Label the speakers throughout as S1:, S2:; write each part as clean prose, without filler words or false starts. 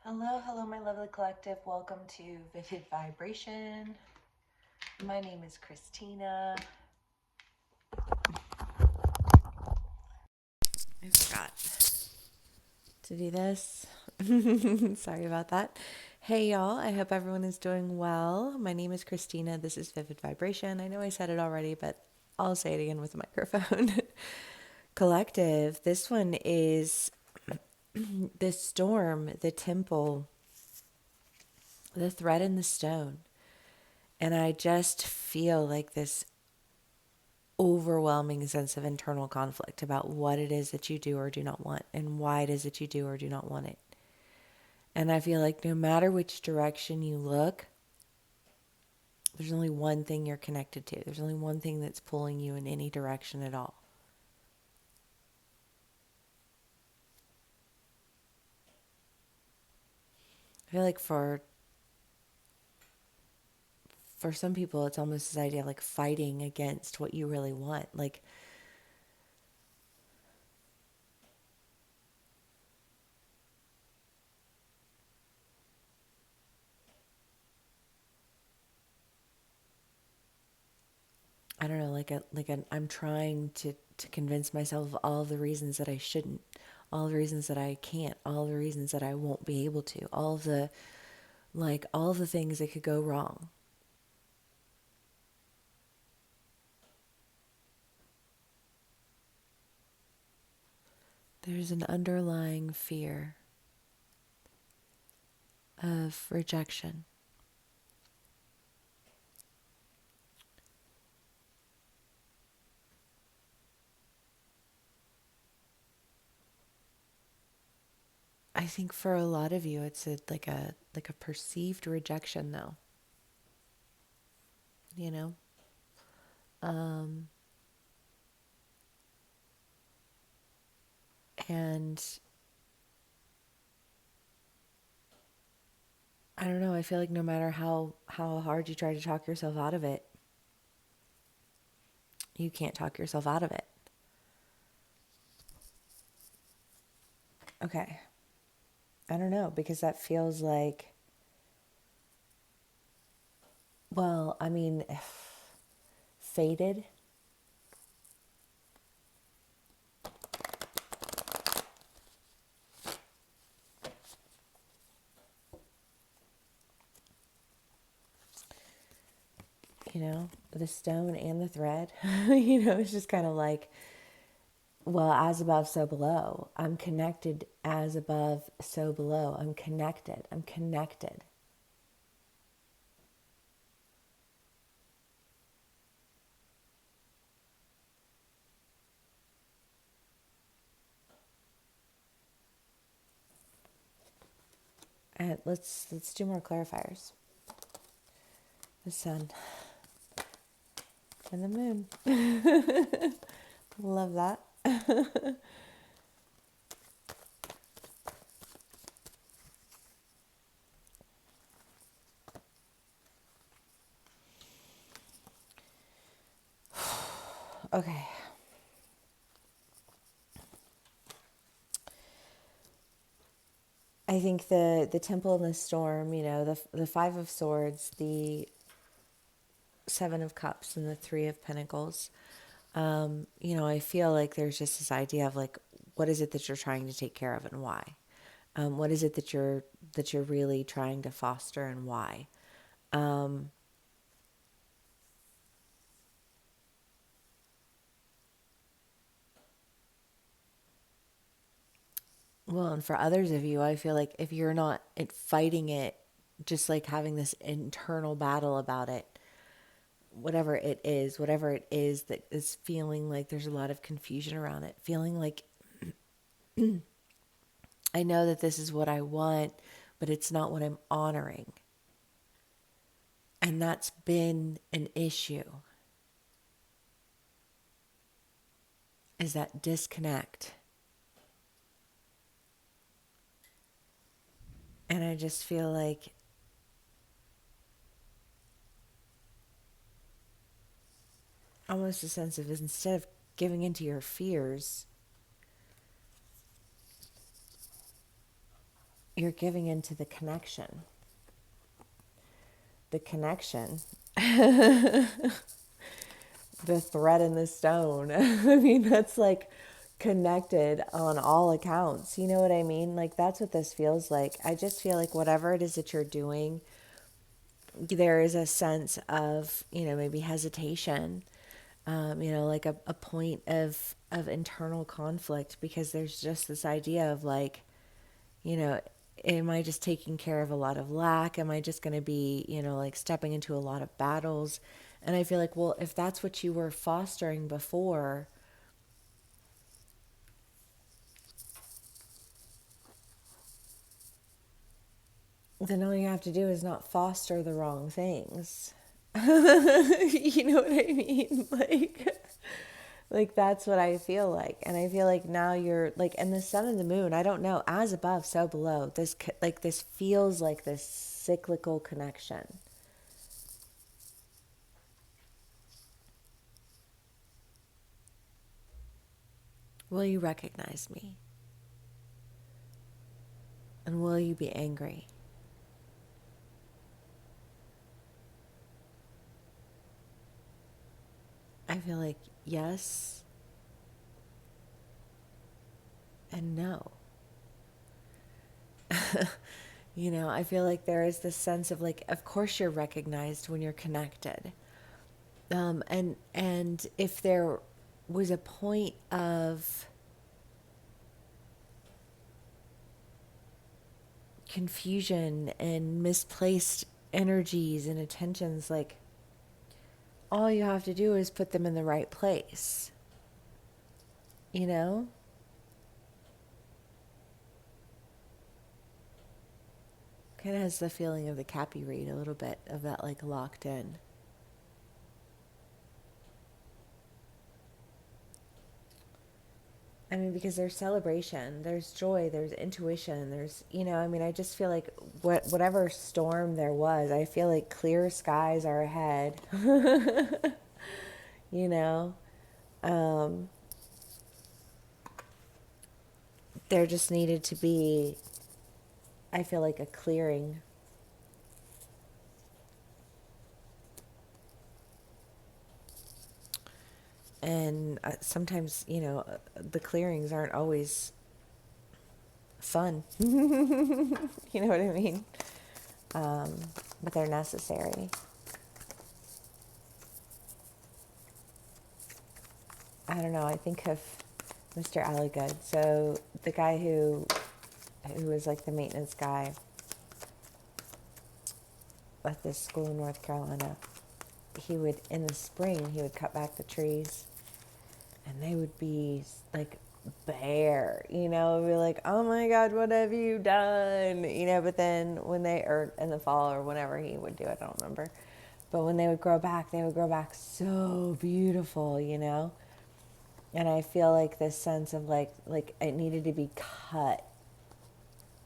S1: Hello, hello, my lovely collective. Welcome to Vivid Vibration. My name is Christina. I forgot to do this. Sorry about that. Hey, y'all. I hope everyone is doing well. My name is Christina. This is Vivid Vibration. I know I said it already, but I'll say it again with a microphone. Collective, this one is the storm, the temple, the thread in the stone. And I just feel like this overwhelming sense of internal conflict about what it is that you do or do not want and why it is that you do or do not want it. And I feel like no matter which direction you look, there's only one thing you're connected to. There's only one thing that's pulling you in any direction at all. I feel like for some people it's almost this idea of like fighting against what you really want. Like I don't know, I'm trying to convince myself of all the reasons that I shouldn't, all the reasons that I can't, all the reasons that I won't be able to, all the things that could go wrong. There's an underlying fear of rejection. I think for a lot of you, it's like a perceived rejection, though. You know, um, and I don't know. I feel like no matter how hard you try to talk yourself out of it, you can't talk yourself out of it. Okay, I don't know because that feels like, well, I mean, fated. You know, the stone and the thread. It's just kind of like, well, as above, so below. I'm connected as above, so below. I'm connected. I'm connected. And let's do more clarifiers. The sun and the moon. Love that. Okay. I think the temple and the storm, the five of swords, the seven of cups, and the three of pentacles. I feel like there's just this idea of like, what is it that you're trying to take care of and why? What is it that you're really trying to foster and why? Well, and for others of you, I feel like if you're not fighting it, just like having this internal battle about it, whatever it is that is feeling like there's a lot of confusion around it, feeling like I know that this is what I want, but it's not what I'm honoring. And that's been an issue, is that disconnect. And I just feel like almost a sense of, instead of giving into your fears, you're giving into the connection. The connection, the thread in the stone. I mean, that's like connected on all accounts. You know what I mean? Like, that's what this feels like. I just feel like whatever it is that you're doing, there is a sense of, maybe hesitation, like a point of internal conflict, because there's just this idea of like, you know, am I just taking care of a lot of lack? Am I just going to be, like stepping into a lot of battles? And I feel like, well, if that's what you were fostering before, then all you have to do is not foster the wrong things. You know what I mean? Like that's what I feel like. And I feel like now you're like, and the sun and the moon, I don't know, as above, so below. This feels like this cyclical connection. Will you recognize me? And will you be angry? I feel like yes and no. I feel like there is this sense of like, of course you're recognized when you're connected. And if there was a point of confusion and misplaced energies and attentions, like all you have to do is put them in the right place, you know? Kind of has the feeling of the Cappy read, a little bit of that like locked in. I mean, because there's celebration, there's joy, there's intuition, there's, I mean, I just feel like whatever storm there was, I feel like clear skies are ahead. you know, um, there just needed to be, I feel like, a clearing. And sometimes, the clearings aren't always fun. You know what I mean? But they're necessary. I don't know. I think of Mr. Alligood. So the guy who was like the maintenance guy at this school in North Carolina, he would, in the spring, he would cut back the trees and they would be like bare, be like, oh my God, what have you done? But then or in the fall or whenever he would do it, I don't remember. But when they would grow back so beautiful, And I feel like this sense of like it needed to be cut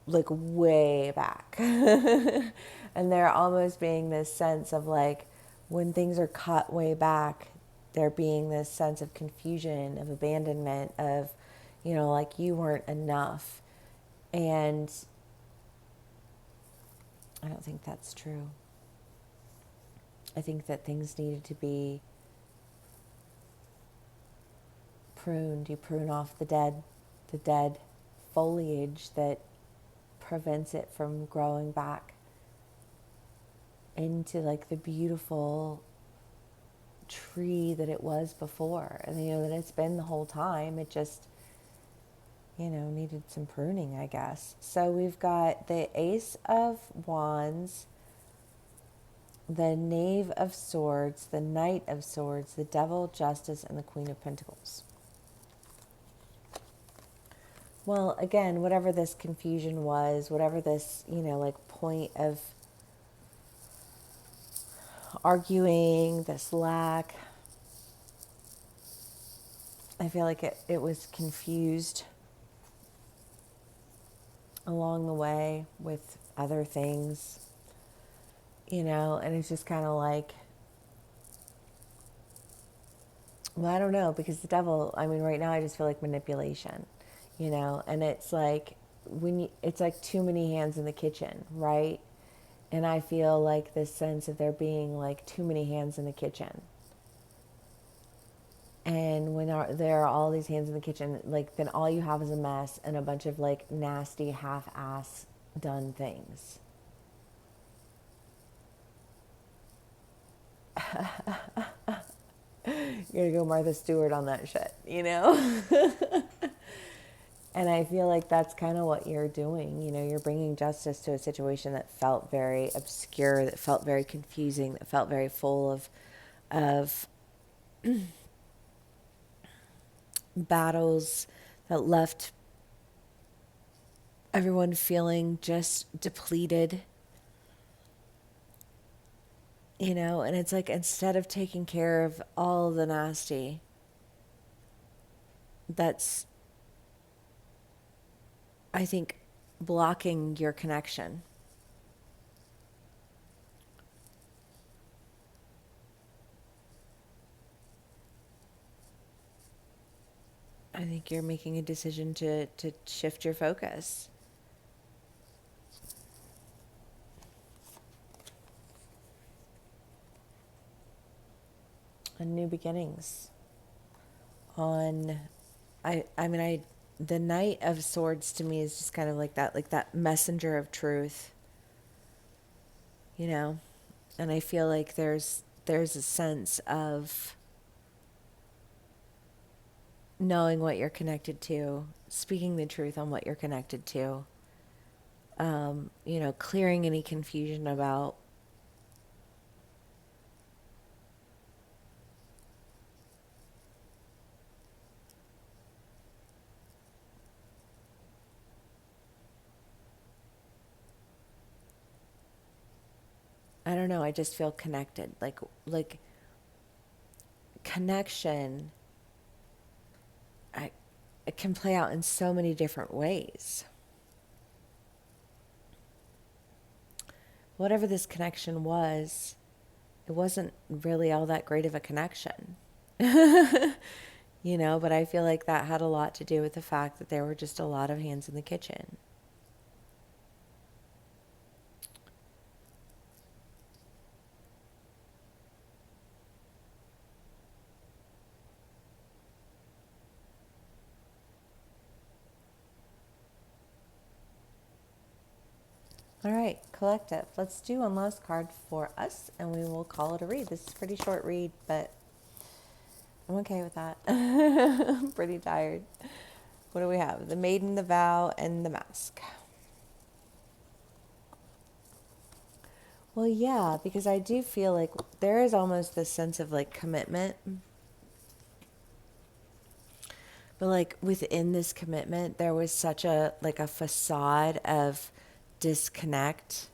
S1: like way back. And there almost being this sense of like when things are cut way back, there being this sense of confusion, of abandonment, of, like you weren't enough. And I don't think that's true. I think that things needed to be pruned. You prune off the dead foliage that prevents it from growing back into like the beautiful tree that it was before, and that it's been the whole time. It just needed some pruning, I guess. So we've got the Ace of Wands, the Knave of Swords, the Knight of Swords, the Devil, Justice, and the Queen of Pentacles. Well, again, whatever this confusion was, whatever this, like point of arguing, this lack, I feel like it was confused along the way with other things, and it's just kind of like, well, I don't know, because the devil, I mean, right now I just feel like manipulation, and it's like it's like too many hands in the kitchen, right? And I feel like this sense of there being like too many hands in the kitchen. And when there are all these hands in the kitchen, like then all you have is a mess and a bunch of like nasty half-ass done things. You're gonna go Martha Stewart on that shit, you know? And I feel like that's kind of what you're doing. You know, you're bringing justice to a situation that felt very obscure, that felt very confusing, that felt very full of battles, that left everyone feeling just depleted, you know? And it's like instead of taking care of all the nasty, that's, I think, blocking your connection. I think you're making a decision to shift your focus. On new beginnings. On, I mean, the Knight of Swords to me is just kind of like that messenger of truth, you know? And I feel like there's a sense of knowing what you're connected to, speaking the truth on what you're connected to, you know, clearing any confusion about, I don't know, I just feel connected. Like connection, I, it can play out in so many different ways. Whatever this connection was, it wasn't really all that great of a connection. You know, but I feel like that had a lot to do with the fact that there were just a lot of hands in the kitchen. All right, collective. Let's do one last card for us and we will call it a read. This is a pretty short read, but I'm okay with that. I'm pretty tired. What do we have? The Maiden, the Vow, and the Mask. Well, yeah, because I do feel like there is almost this sense of like commitment. But like within this commitment, there was such a like a facade of disconnect.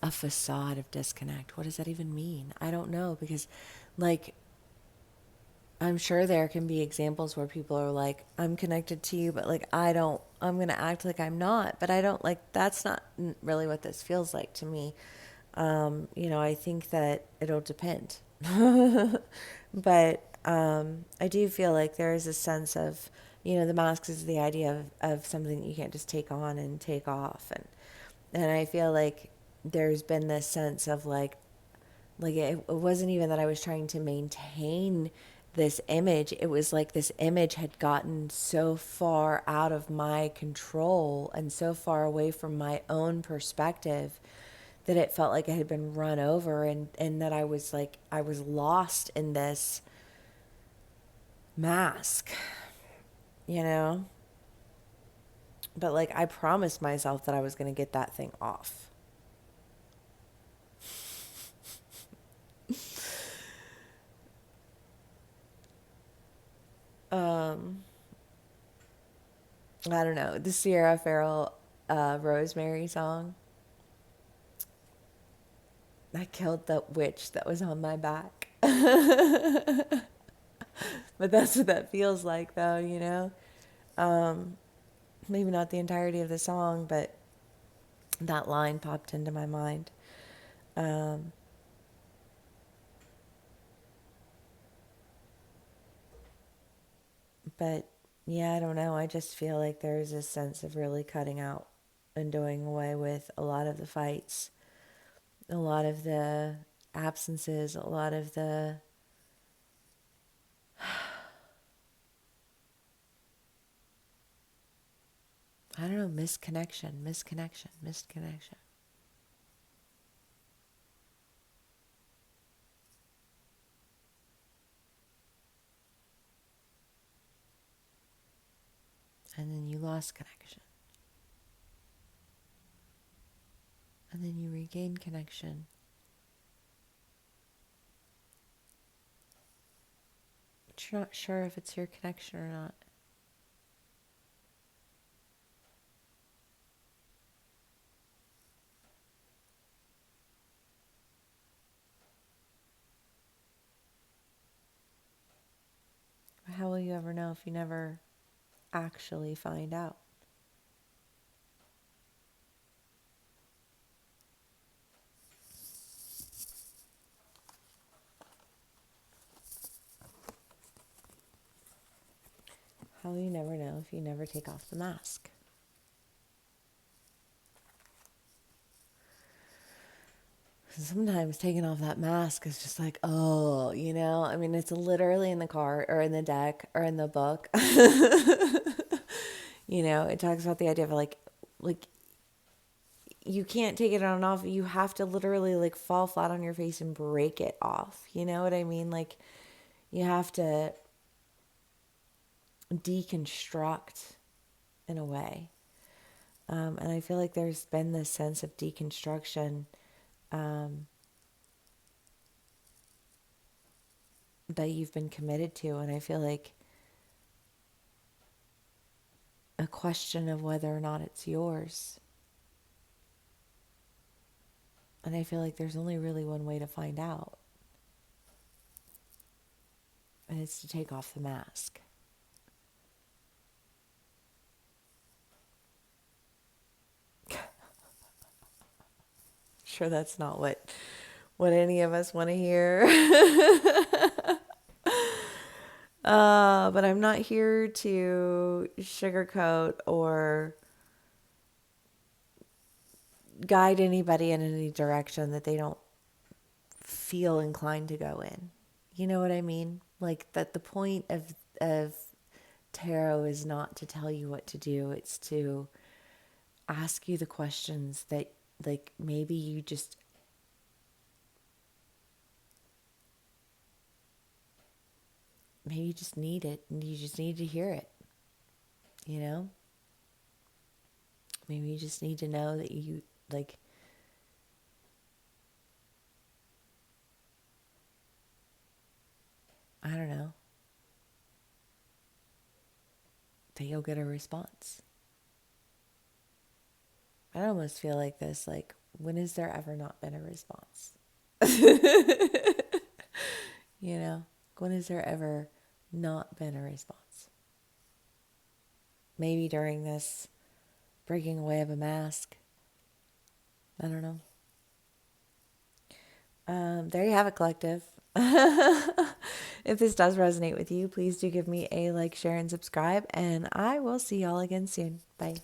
S1: A facade of disconnect. What does that even mean? I don't know because like I'm sure there can be examples where people are like, I'm connected to you, but like, I'm going to act like I'm not, but I don't like, that's not really what this feels like to me. You know, I think that it'll depend. But I do feel like there is a sense of, you know, the mask is the idea of something that you can't just take on and take off. And I feel like there's been this sense of like it wasn't even that I was trying to maintain this image. It was like this image had gotten so far out of my control and so far away from my own perspective that it felt like it had been run over, and that I was like, I was lost in this mask, you know? But like, I promised myself that I was going to get that thing off. Um, I don't know. The Sierra Farrell Rosemary song. I killed the witch that was on my back. But that's what that feels like, though, you know? Maybe not the entirety of the song, but that line popped into my mind. Um, but Yeah, I don't know. I just feel like there's a sense of really cutting out and doing away with a lot of the fights, a lot of the absences, a lot of the, I don't know, misconnection. And then you lost connection. And then you regain connection. But you're not sure if it's your connection or not. How will you ever know if you never actually find out? How will you never know if you never take off the mask? Sometimes taking off that mask is just like, oh, I mean, it's literally in the car or in the deck or in the book. It talks about the idea of like you can't take it on and off. You have to literally like fall flat on your face and break it off. You know what I mean? Like you have to deconstruct in a way. And I feel like there's been this sense of deconstruction that you've been committed to. And I feel like a question of whether or not it's yours. And I feel like there's only really one way to find out. And it's to take off the mask. Sure, that's not what any of us want to hear. But I'm not here to sugarcoat or guide anybody in any direction that they don't feel inclined to go in. You know what I mean? Like that the point of tarot is not to tell you what to do. It's to ask you the questions that like maybe you just need it and you just need to hear it. You know? Maybe you just need to know that you like I don't know, that you'll get a response. I almost feel like this, like, when has there ever not been a response? You know, when has there ever not been a response? Maybe during this breaking away of a mask. I don't know. There you have it, collective. If this does resonate with you, please do give me a like, share, and subscribe. And I will see y'all again soon. Bye.